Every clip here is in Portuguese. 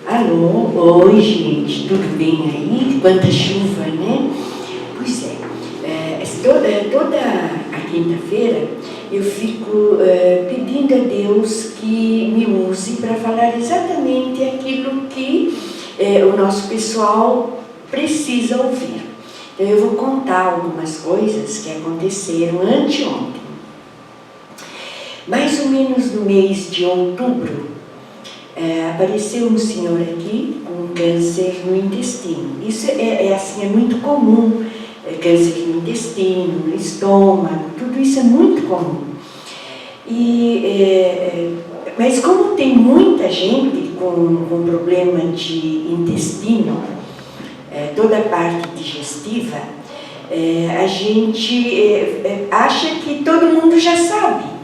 Alô, oi gente, tudo bem aí? Quanta chuva, né? Pois é, toda a quinta-feira eu fico pedindo a Deus que me use para falar exatamente aquilo que o nosso pessoal precisa ouvir. Então eu vou contar algumas coisas que aconteceram anteontem. Mais ou menos no mês de outubro, apareceu um senhor aqui com câncer no intestino. Isso assim, é muito comum, câncer no intestino, no estômago, tudo isso é muito comum. Mas como tem muita gente com problema de intestino, toda a parte digestiva, a gente acha que todo mundo já sabe.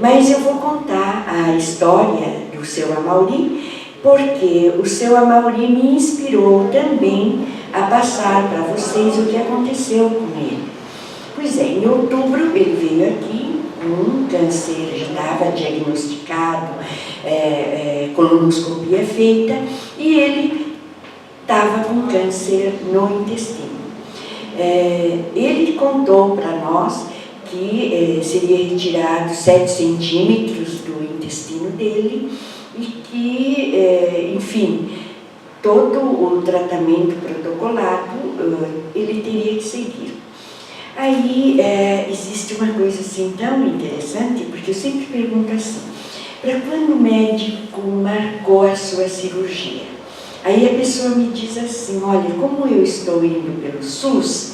Mas eu vou contar a história do seu Amaury, porque o seu Amaury me inspirou também a passar para vocês o que aconteceu com ele. Pois é, em outubro ele veio aqui com um câncer, já estava diagnosticado, colonoscopia feita, e ele estava com câncer no intestino. Ele contou para nós que seria retirado 7 centímetros do intestino dele e que, enfim, todo o tratamento protocolado ele teria que seguir. Aí existe uma coisa assim tão interessante, porque eu sempre pergunto assim, para quando o médico marcou a sua cirurgia? Aí a pessoa me diz assim, olha, como eu estou indo pelo SUS,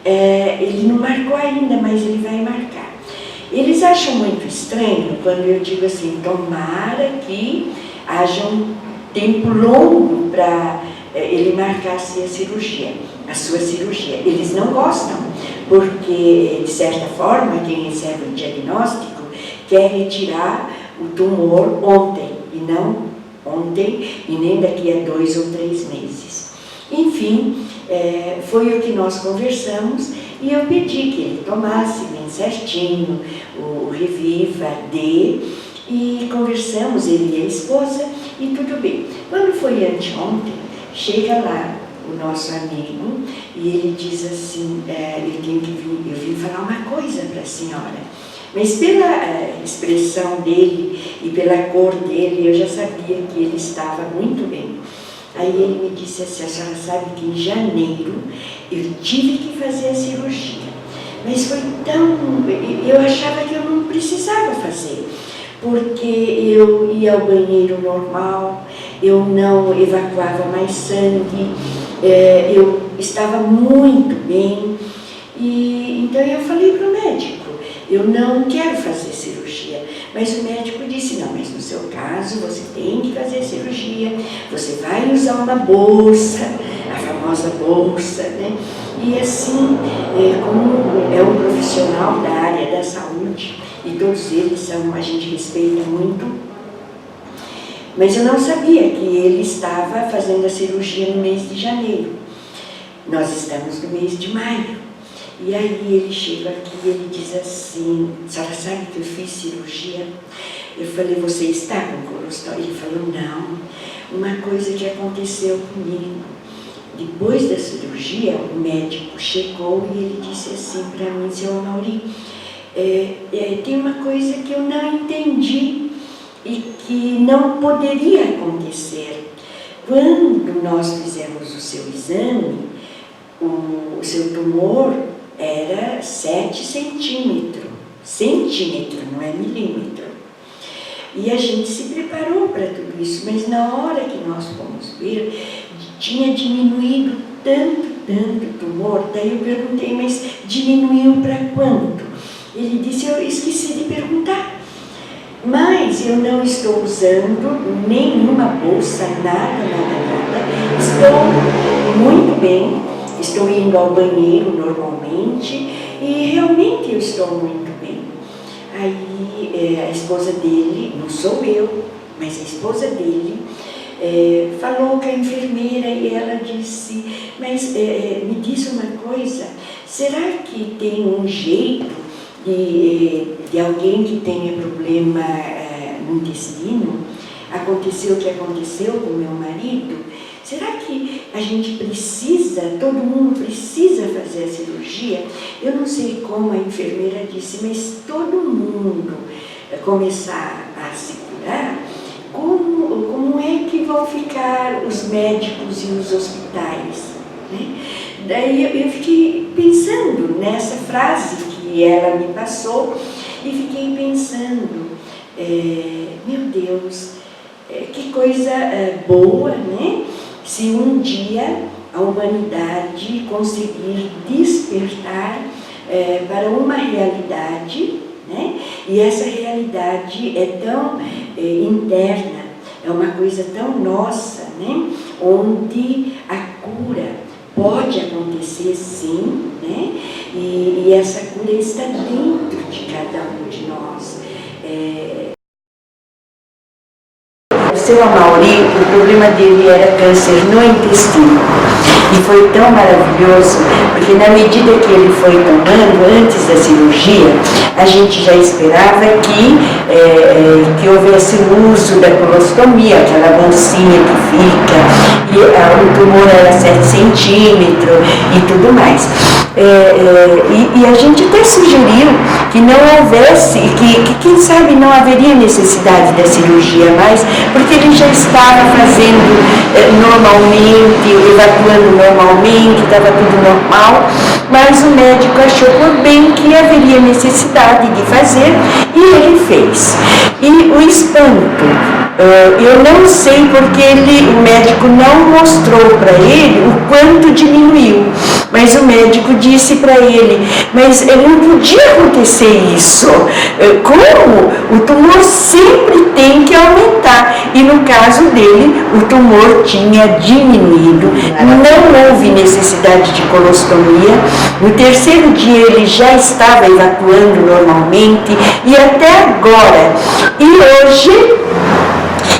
ele não marcou ainda, mas ele vai marcar. Eles acham muito estranho quando eu digo assim, tomara que haja um tempo longo para ele marcar a sua cirurgia. Eles não gostam, porque, de certa forma, quem recebe o diagnóstico quer retirar o tumor ontem, e não ontem, e nem daqui a 2 ou 3 meses. Enfim, foi o que nós conversamos e eu pedi que ele tomasse bem certinho o Reviva D e conversamos, ele e a esposa, e tudo bem. Quando foi anteontem, chega lá o nosso amigo e ele diz assim, eu vim falar uma coisa para a senhora. Mas pela expressão dele e pela cor dele, eu já sabia que ele estava muito bem. Aí ele me disse assim, a senhora sabe que em janeiro eu tive que fazer a cirurgia, mas foi tão... eu achava que eu não precisava fazer, porque eu ia ao banheiro normal, eu não evacuava mais sangue, eu estava muito bem, e então eu falei para o médico, eu não quero fazer cirurgia. Mas o médico disse, não, mas no seu caso você tem que fazer cirurgia, você vai usar uma bolsa, a famosa bolsa, né? E assim, como é um profissional da área da saúde, e todos eles a gente respeita muito, mas eu não sabia que ele estava fazendo a cirurgia no mês de janeiro. Nós estamos no mês de maio. E aí ele chega aqui e ele diz assim, a senhora sabe que eu fiz cirurgia? Eu falei, você está com colostomia? Ele falou, não, uma coisa que aconteceu comigo. Depois da cirurgia, o médico chegou e ele disse assim para mim, seu Amaury, tem uma coisa que eu não entendi e que não poderia acontecer. Quando nós fizemos o seu exame, o seu tumor era 7 centímetros, não é milímetro. E a gente se preparou para tudo isso, mas na hora que nós fomos ver, tinha diminuído tanto o tumor, daí eu perguntei, mas diminuiu para quanto? Ele disse, eu esqueci de perguntar, mas eu não estou usando nenhuma bolsa, nada, estou muito bem. Estou indo ao banheiro normalmente e realmente eu estou muito bem. Aí a esposa dele, não sou eu, mas a esposa dele, falou com a enfermeira e ela disse, mas me diz uma coisa, será que tem um jeito de alguém que tenha problema no intestino aconteceu o que aconteceu com meu marido, será que a gente precisa, todo mundo precisa fazer a cirurgia? Eu não sei como a enfermeira disse, mas todo mundo começar a se curar, como é que vão ficar os médicos e os hospitais? Né? Daí eu fiquei pensando nessa frase que ela me passou e fiquei pensando, meu Deus, que coisa boa, né? Se um dia a humanidade conseguir despertar para uma realidade, né? E essa realidade é tão interna, é uma coisa tão nossa, né? Onde a cura pode acontecer sim, né? E essa cura está dentro de cada um de nós. O seu Amaury, o problema dele era câncer no intestino. E foi tão maravilhoso, porque na medida que ele foi tomando, antes da cirurgia, a gente já esperava que houvesse o uso da colostomia, aquela bolsinha que fica, e o tumor era 7 centímetros e tudo mais. E a gente até sugeriu que não houvesse, que quem sabe não haveria necessidade da cirurgia mais, porque ele já estava fazendo normalmente, evacuando normalmente, estava tudo normal, mas o médico achou por bem que haveria necessidade de fazer e ele fez. E o espanto, eu não sei porque o médico não mostrou para ele o quanto diminuiu, mas o médico disse para ele, mas não podia acontecer isso, como? O tumor sempre tem que aumentar, e no caso dele, o tumor tinha diminuído, não houve necessidade de colostomia, no terceiro dia ele já estava evacuando normalmente, e até agora, e hoje,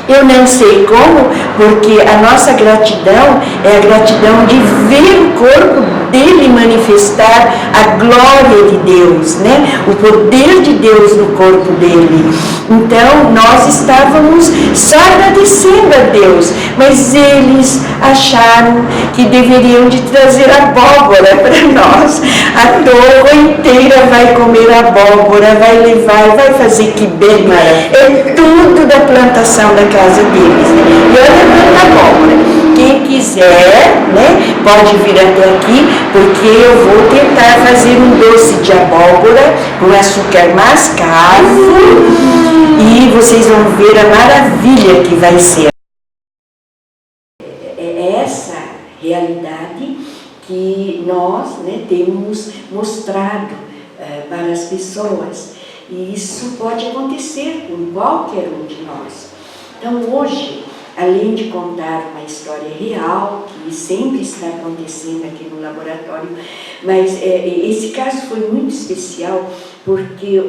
eu não sei como, porque a nossa gratidão é a gratidão de ver o corpo dele manifestar a glória de Deus, né? O poder de Deus no corpo dele. Então, nós estávamos só agradecendo a Deus, mas eles acharam que deveriam de trazer abóbora para nós. A torre inteira vai comer abóbora, vai levar, vai fazer que bem. É tudo da plantação da casa deles, né? E olha quanta abóbora. Quem quiser, né, pode vir até aqui, porque eu vou tentar fazer um doce de abóbora com açúcar mascavo e vocês vão ver a maravilha que vai ser. É essa realidade que nós, né, temos mostrado para as pessoas, e isso pode acontecer com qualquer um de nós. Então hoje, além de contar uma história real, que sempre está acontecendo aqui no laboratório, mas esse caso foi muito especial porque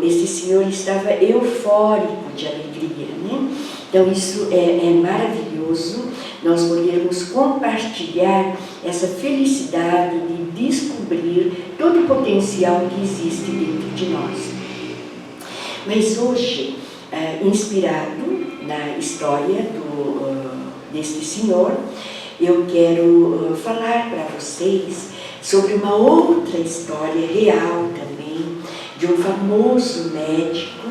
esse senhor estava eufórico de alegria, né? Então isso é maravilhoso, nós podermos compartilhar essa felicidade de descobrir todo o potencial que existe dentro de nós. Mas hoje, inspirado na história deste senhor, eu quero falar para vocês sobre uma outra história real também, de um famoso médico,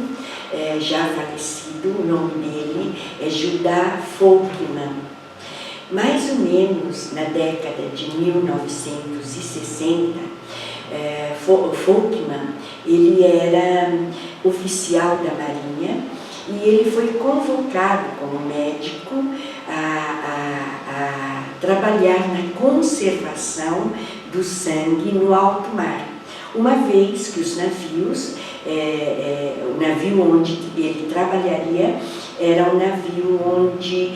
já falecido, o nome dele é Judá Folkman. Mais ou menos na década de 1960, Folkman, ele era oficial da Marinha, e ele foi convocado como médico a trabalhar na conservação do sangue no alto mar. Uma vez que os navios, o navio onde ele trabalharia era um navio onde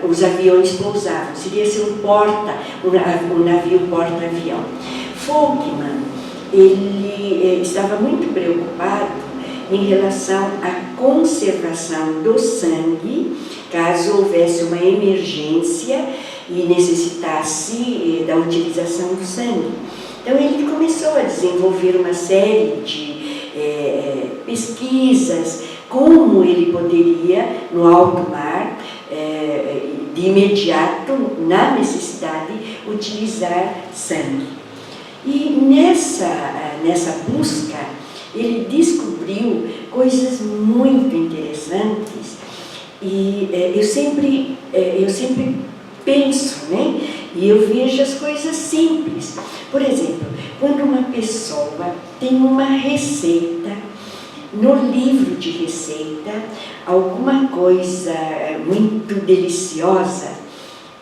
os aviões pousavam, seria ser um navio porta-avião. Folkman, ele estava muito preocupado em relação à conservação do sangue, caso houvesse uma emergência e necessitasse da utilização do sangue. Então ele começou a desenvolver uma série de pesquisas como ele poderia, no alto mar, de imediato, na necessidade, utilizar sangue. E nessa busca, ele descobriu coisas muito interessantes. E eu sempre penso, né? E eu vejo as coisas simples. Por exemplo, quando uma pessoa tem uma receita, no livro de receita, alguma coisa muito deliciosa,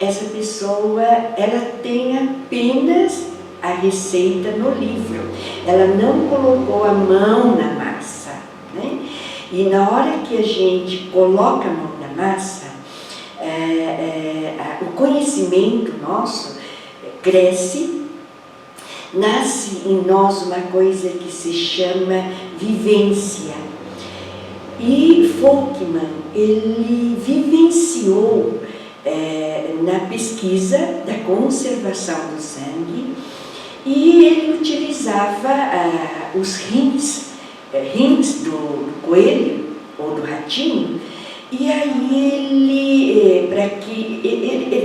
essa pessoa, ela tem apenas a receita no livro. Ela não colocou a mão na massa, né? E na hora que a gente coloca a mão na massa, o conhecimento nosso cresce, nasce em nós uma coisa que se chama vivência. E Folkman, ele vivenciou na pesquisa da conservação do sangue, e ele utilizava os rins do coelho ou do ratinho, e aí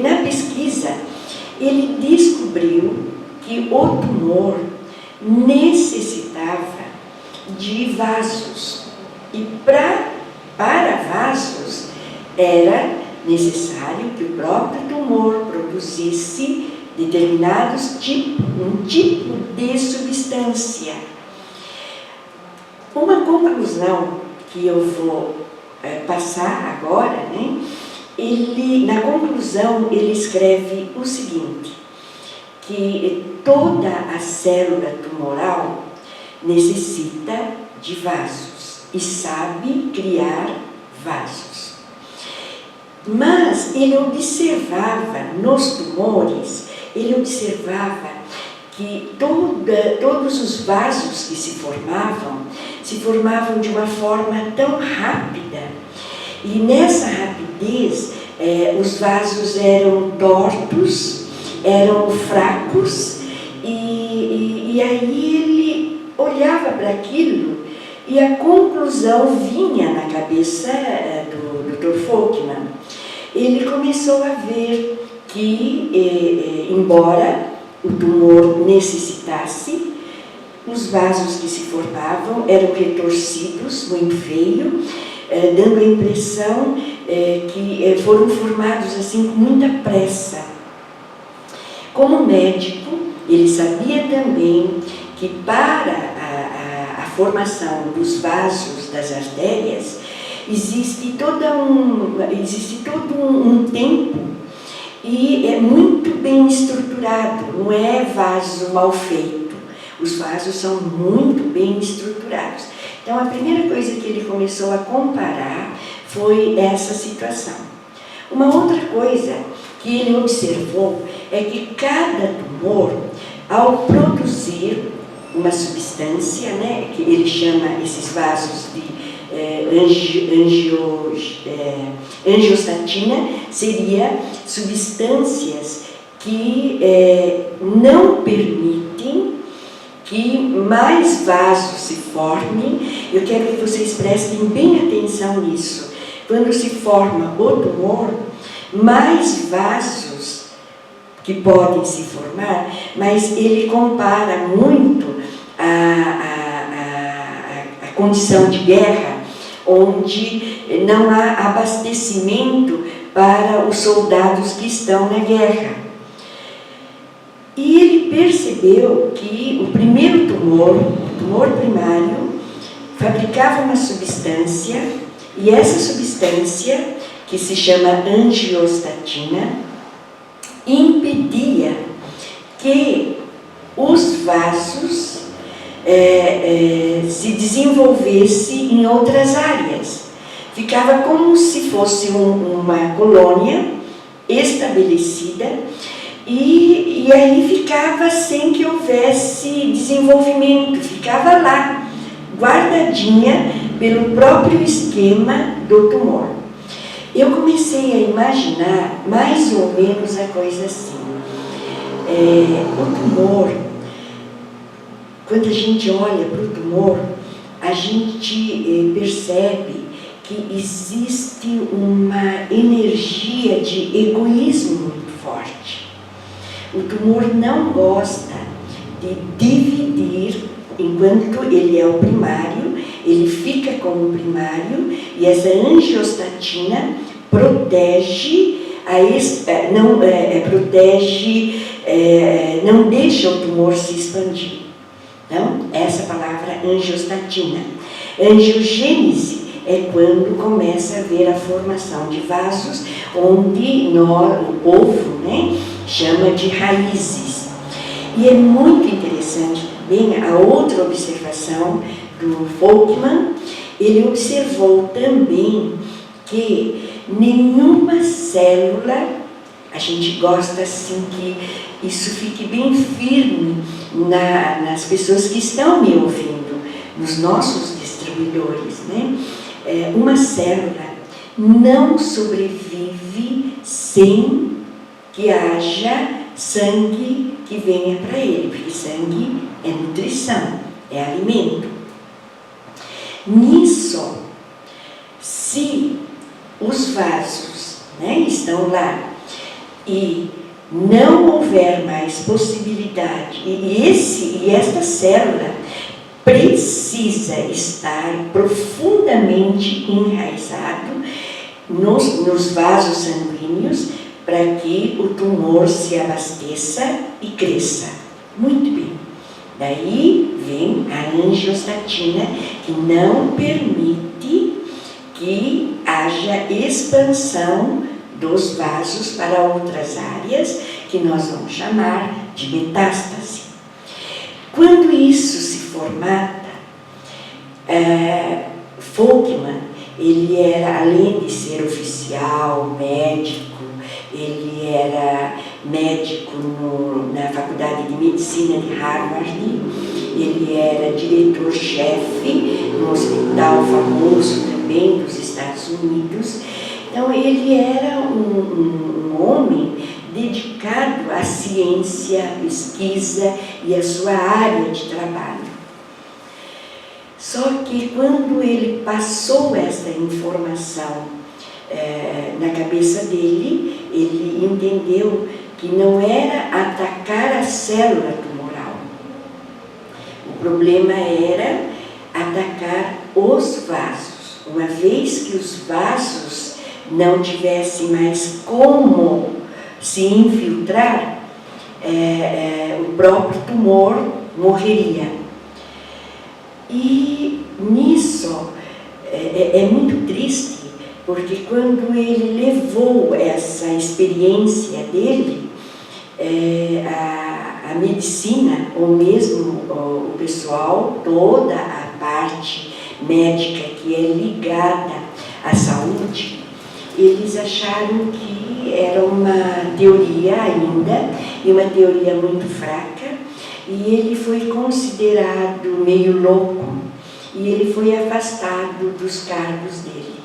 na pesquisa ele descobriu que o tumor necessitava de vasos, e para vasos era necessário que o próprio tumor produzisse um tipo de substância. Uma conclusão que eu vou passar agora, né? Na conclusão ele escreve o seguinte, que toda a célula tumoral necessita de vasos e sabe criar vasos. Mas ele observava nos tumores, ele observava que todos os vasos que se formavam de uma forma tão rápida, e nessa rapidez os vasos eram tortos, eram fracos, e aí ele olhava para aquilo e a conclusão vinha na cabeça do Dr. Folkman. Ele começou a ver que, embora o tumor necessitasse, os vasos que se formavam eram retorcidos, muito feio, dando a impressão que foram formados assim com muita pressa. Como médico, ele sabia também que para a formação dos vasos das artérias existe todo um tempo, e é muito bem estruturado, não é vaso mal feito. Os vasos são muito bem estruturados. Então, a primeira coisa que ele começou a comparar foi essa situação. Uma outra coisa que ele observou é que cada tumor, ao produzir uma substância, né, que ele chama esses vasos de angiostatina, seria substâncias que não permitem que mais vasos se formem. Eu quero que vocês prestem bem atenção nisso. Quando se forma o tumor, mais vasos que podem se formar, mas ele compara muito a condição de guerra, onde não há abastecimento para os soldados que estão na guerra. E ele percebeu que o primeiro tumor, o tumor primário, fabricava uma substância, e essa substância, que se chama angiostatina, impedia que os vasos se desenvolvessem em outras áreas. Ficava como se fosse uma colônia estabelecida, e aí ficava sem que houvesse desenvolvimento, ficava lá, guardadinha pelo próprio esquema do tumor. Eu comecei a imaginar mais ou menos a coisa assim. O tumor, quando a gente olha para o tumor, a gente percebe que existe uma energia de egoísmo muito forte. O tumor não gosta de dividir, enquanto ele é o primário, ele fica como primário, e essa angiostatina protege, não deixa o tumor se expandir. Então, essa palavra angiostatina. Angiogênese é quando começa a haver a formação de vasos, onde o povo, né, chama de raízes. E é muito interessante também a outra observação do Folkman. Ele observou também que nenhuma célula, a gente gosta assim que isso fique bem firme nas pessoas que estão me ouvindo, nos nossos distribuidores, né? Uma célula não sobrevive sem que haja sangue que venha para ele, porque sangue é nutrição, é alimento. Nisso, se os vasos, né, estão lá e não houver mais possibilidade, e esta célula precisa estar profundamente enraizado nos vasos sanguíneos para que o tumor se abasteça e cresça. Muito bem. Daí vem a angiostatina, que não permite que haja expansão dos vasos para outras áreas, que nós vamos chamar de metástase. Quando isso se formata, Folkman, ele era, além de ser oficial, médico, ele era médico na Faculdade de Medicina de Harvard, ele era diretor-chefe no hospital famoso também dos Estados Unidos. Então, ele era um homem dedicado à ciência, à pesquisa e à sua área de trabalho. Só que quando ele passou essa informação na cabeça dele, ele entendeu que não era atacar a célula tumoral. O problema era atacar os vasos. Uma vez que os vasos não tivessem mais como se infiltrar, o próprio tumor morreria. E nisso é muito triste, porque quando ele levou essa experiência dele, a medicina, ou mesmo o pessoal, toda a parte médica que é ligada à saúde, eles acharam que era uma teoria ainda, e uma teoria muito fraca, e ele foi considerado meio louco, e ele foi afastado dos cargos dele.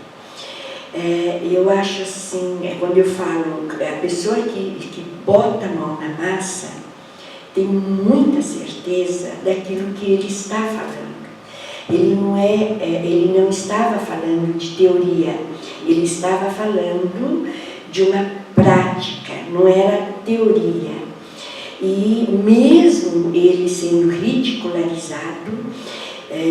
Eu acho assim, quando eu falo, a pessoa que bota a mão na massa tem muita certeza daquilo que ele está falando. Ele não estava falando de teoria, ele estava falando de uma prática, não era teoria. E mesmo ele sendo ridicularizado,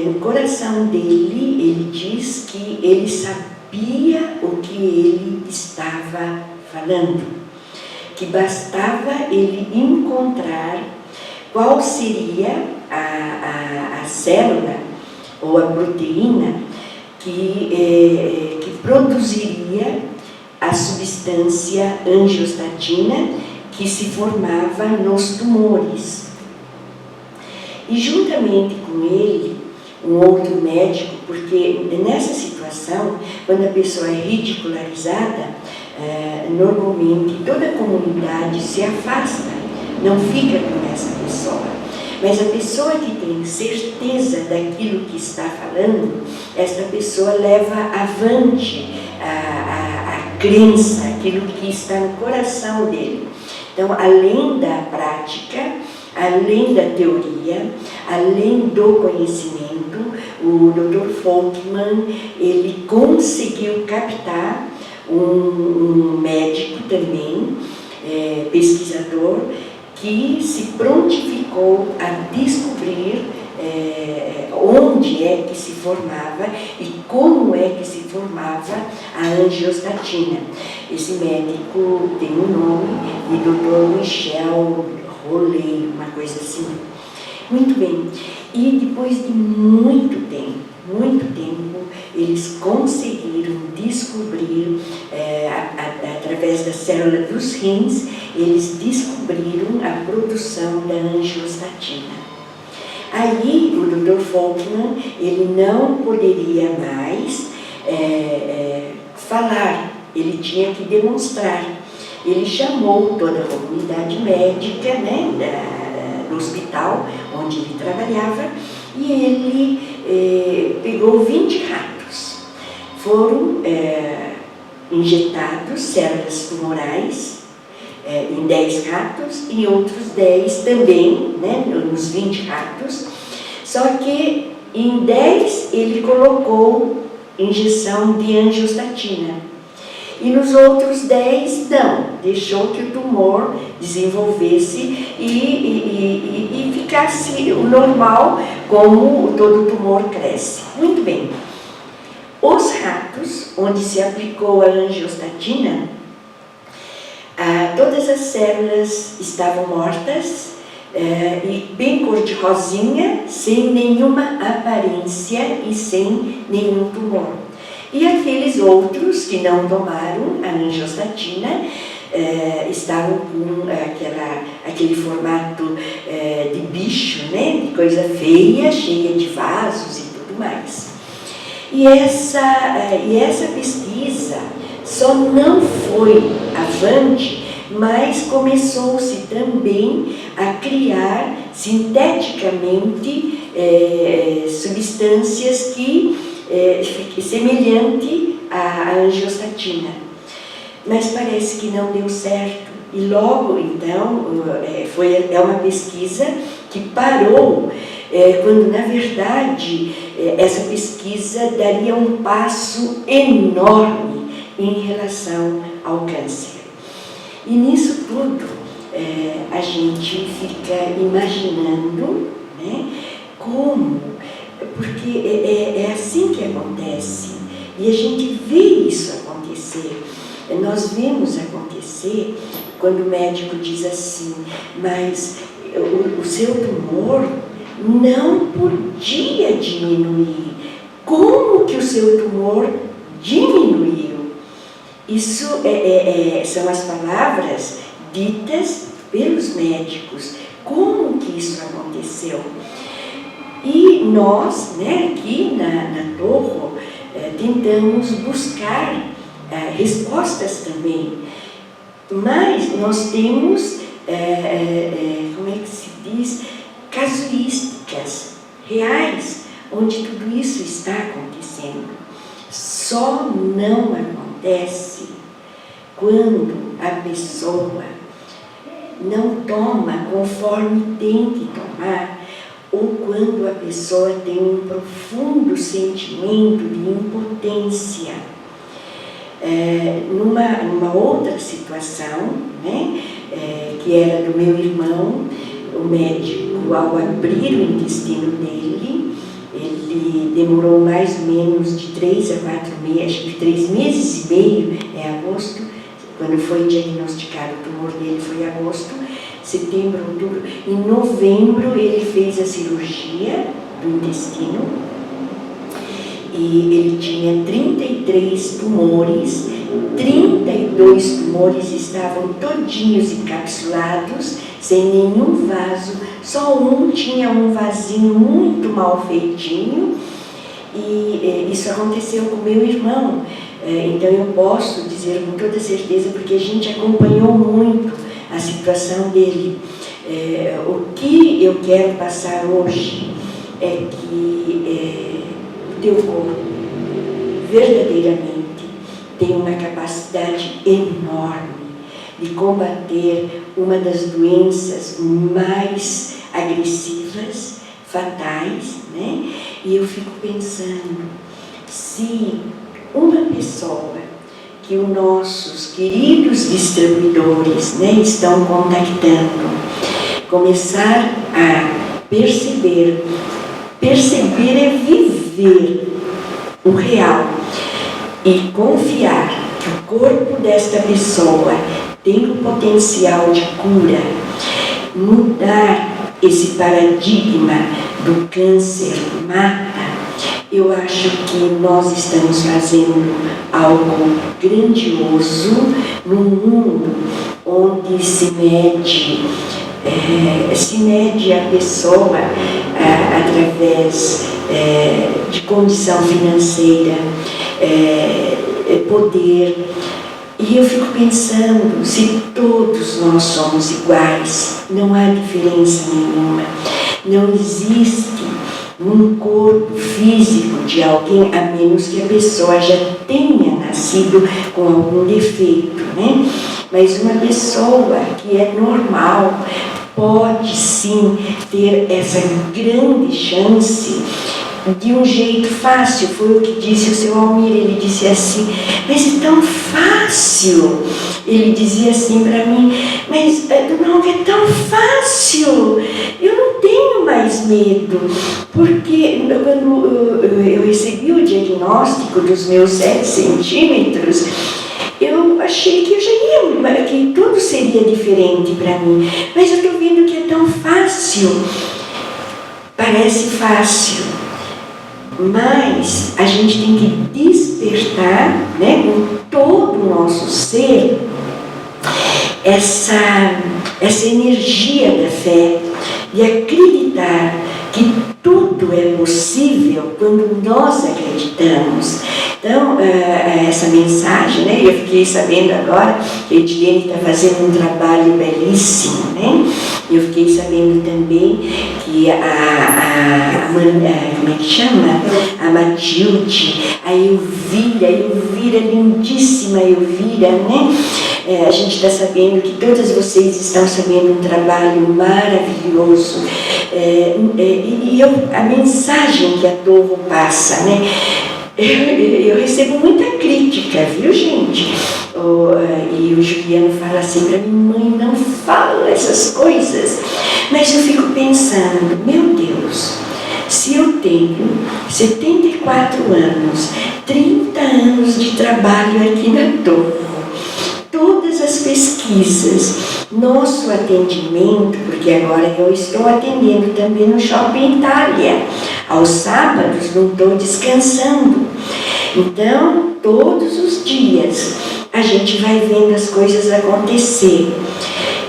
no coração dele, ele diz que ele sabia o que ele estava falando, que bastava ele encontrar qual seria a célula ou a proteína que produziria a substância angiostatina que se formava nos tumores. E juntamente com ele, um outro médico, porque nessa situação, quando a pessoa é ridicularizada, normalmente toda a comunidade se afasta, não fica com essa pessoa. Mas a pessoa que tem certeza daquilo que está falando, essa pessoa leva avante a crença, aquilo que está no coração dele. Então, além da prática, além da teoria, além do conhecimento, o Dr. Folkman, ele conseguiu captar um médico também, pesquisador, que se prontificou a descobrir onde é que se formava e como é que se formava a angiostatina. Esse médico tem um nome de Dr. Michel Rollet, uma coisa assim. Muito bem. E depois de muito tempo, eles conseguiram descobrir, através da célula dos rins, eles descobriram a produção da angiostatina. Aí o Dr. Folkman, ele não poderia mais falar, ele tinha que demonstrar. Ele chamou toda a comunidade médica, né, do hospital onde ele trabalhava, e ele pegou 20 ratos. Foram injetados células tumorais em 10 ratos e outros 10 também, né, nos 20 ratos, só que em 10 ele colocou injeção de angiostatina e nos outros 10 não, deixou que o tumor desenvolvesse e ficasse o normal, como todo tumor cresce. Muito bem. Os ratos onde se aplicou a angiostatina, todas as células estavam mortas e bem cor-de-rosinha, sem nenhuma aparência e sem nenhum tumor. E aqueles outros que não tomaram a angiostatina estavam com aquele formato de bicho, né, de coisa feia, cheia de vasos e tudo mais. E essa pesquisa só não foi avante, mas começou-se também a criar sinteticamente substâncias que semelhante à angiostatina. Mas parece que não deu certo. E logo, então, é uma pesquisa que parou, quando, na verdade, essa pesquisa daria um passo enorme em relação ao câncer. E nisso tudo, a gente fica imaginando, né, como, porque é assim que acontece, e a gente vê isso acontecer. Nós vemos acontecer quando o médico diz assim, mas o seu tumor não podia diminuir. Como que o seu tumor diminuiu? Isso são as palavras ditas pelos médicos. Como que isso aconteceu? E nós, né, aqui na Torro, tentamos buscar respostas também, mas nós temos, como é que se diz, casuísticas reais, onde tudo isso está acontecendo. Só não acontece quando a pessoa não toma conforme tem que tomar, ou quando a pessoa tem um profundo sentimento de impotência. Numa outra situação, né, que era do meu irmão, o médico, ao abrir o intestino dele, ele demorou mais ou menos de 3 a 4 meses, acho que 3 meses e meio, agosto, quando foi diagnosticado o tumor dele foi agosto, setembro, outubro. Em novembro ele fez a cirurgia do intestino e ele tinha 33 tumores, 32 tumores estavam todinhos encapsulados, sem nenhum vaso, só um tinha um vasinho muito mal feitinho, e isso aconteceu com meu irmão. Então eu posso dizer com toda certeza, porque a gente acompanhou muito a situação dele. O que eu quero passar hoje é que o teu corpo verdadeiramente tem uma capacidade enorme de combater uma das doenças mais agressivas, fatais, né? E eu fico pensando, se uma pessoa que os nossos queridos distribuidores, né, estão contactando, começar a perceber é viver o real e confiar que o corpo desta pessoa tem o potencial de cura, mudar esse paradigma do câncer mata, eu acho que nós estamos fazendo algo grandioso num mundo onde se mede a pessoa através de condição financeira, poder. E eu fico pensando, se todos nós somos iguais, não há diferença nenhuma, não existe um corpo físico de alguém, a menos que a pessoa já tenha nascido com algum defeito, né? Mas uma pessoa que é normal pode sim ter essa grande chance de um jeito fácil. Foi o que disse o seu Almir. Ele disse assim, mas é tão fácil. Ele dizia assim para mim, mas não, é tão fácil, eu não tenho mais medo, porque quando eu recebi o diagnóstico dos meus 7 centímetros, eu achei que eu já ia, que tudo seria diferente para mim, mas eu estou vendo que é tão fácil. Parece fácil, mas a gente tem que despertar, né, com todo o nosso ser, essa energia da fé, de acreditar que tudo é possível quando nós acreditamos. Então, essa mensagem, né, eu fiquei sabendo agora que a Edilene está fazendo um trabalho belíssimo, né? Eu fiquei sabendo também que como é que chama? A Matilde, a Elvira, lindíssima Elvira, né? A gente está sabendo que todas vocês estão sabendo um trabalho maravilhoso. A mensagem que a Torre passa, né? Eu recebo muita crítica, viu, gente? E o Juliano fala assim para mim, mãe, não fala essas coisas. Mas eu fico pensando, meu Deus, se eu tenho 74 anos, 30 anos de trabalho aqui na Torre, todas as pesquisas, nosso atendimento, porque agora eu estou atendendo também no Shopping Itália, aos sábados não estou descansando. Então, todos os dias, a gente vai vendo as coisas acontecer.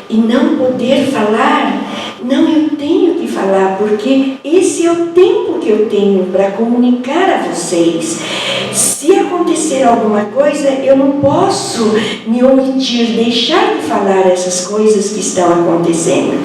E não poder falar, não, eu tenho que falar, porque esse é o tempo que eu tenho para comunicar a vocês. Se acontecer alguma coisa, eu não posso me omitir, deixar de falar essas coisas que estão acontecendo.